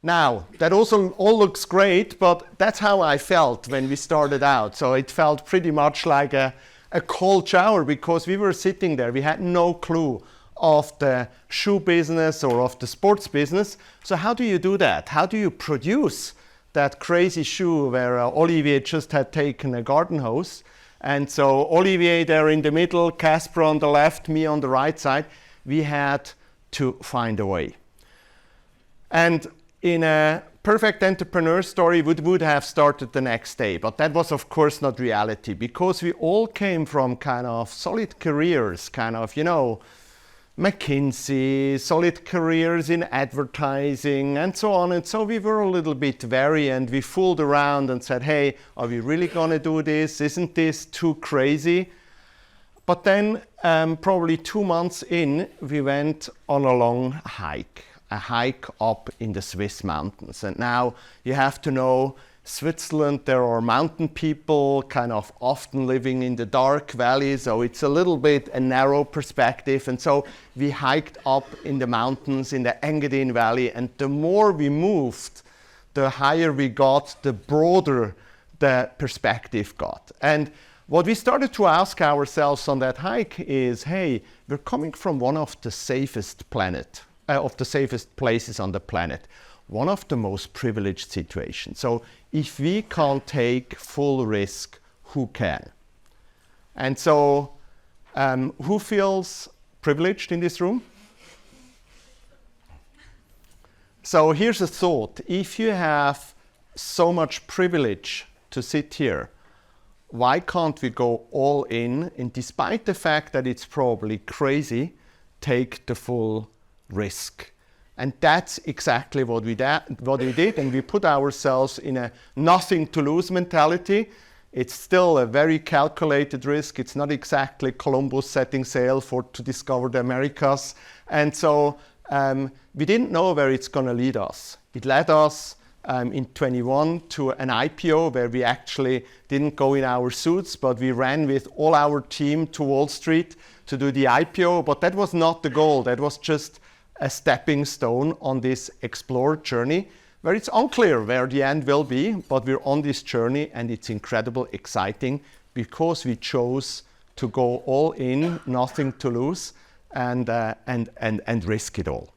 Now, that also all looks great, but that's how I felt when we started out. So it felt pretty much like a cold shower because we were sitting there. We had no clue of the shoe business or of the sports business. So how do you do that? How do you produce that crazy shoe where Olivier just had taken a garden hose? And so Olivier there in the middle, Casper on the left, me on the right side, we had to find a way. And in a perfect entrepreneur story, we would have started the next day. But that was, of course, not reality because we all came from kind of solid careers, kind of, you know, McKinsey, solid careers in advertising, and so on. And so we were a little bit wary and we fooled around and said, hey, are we really going to do this? Isn't this too crazy? But then probably 2 months in, we went on a long hike. A hike up in the Swiss mountains. And now you have to know Switzerland, there are mountain people kind of often living in the dark valleys, so it's a little bit a narrow perspective. And so we hiked up in the mountains in the Engadin Valley, and the more we moved, the higher we got, the broader the perspective got. And what we started to ask ourselves on that hike is, hey, we're coming from one of the safest places on the planet, one of the most privileged situations. So if we can't take full risk, who can? And so who feels privileged in this room? So here's a thought. If you have so much privilege to sit here, why can't we go all in and despite the fact that it's probably crazy, take the full risk? And that's exactly what we did, and we put ourselves in a nothing to lose mentality. It's still a very calculated risk. It's not exactly Columbus setting sail to discover the Americas. And so we didn't know where it's going to lead us. It led us in 21 to an IPO where we actually didn't go in our suits, but we ran with all our team to Wall Street to do the IPO. But that was not the goal. That was just a stepping stone on this explore journey where it's unclear where the end will be, but we're on this journey and it's incredibly exciting because we chose to go all in, nothing to lose, and risk it all.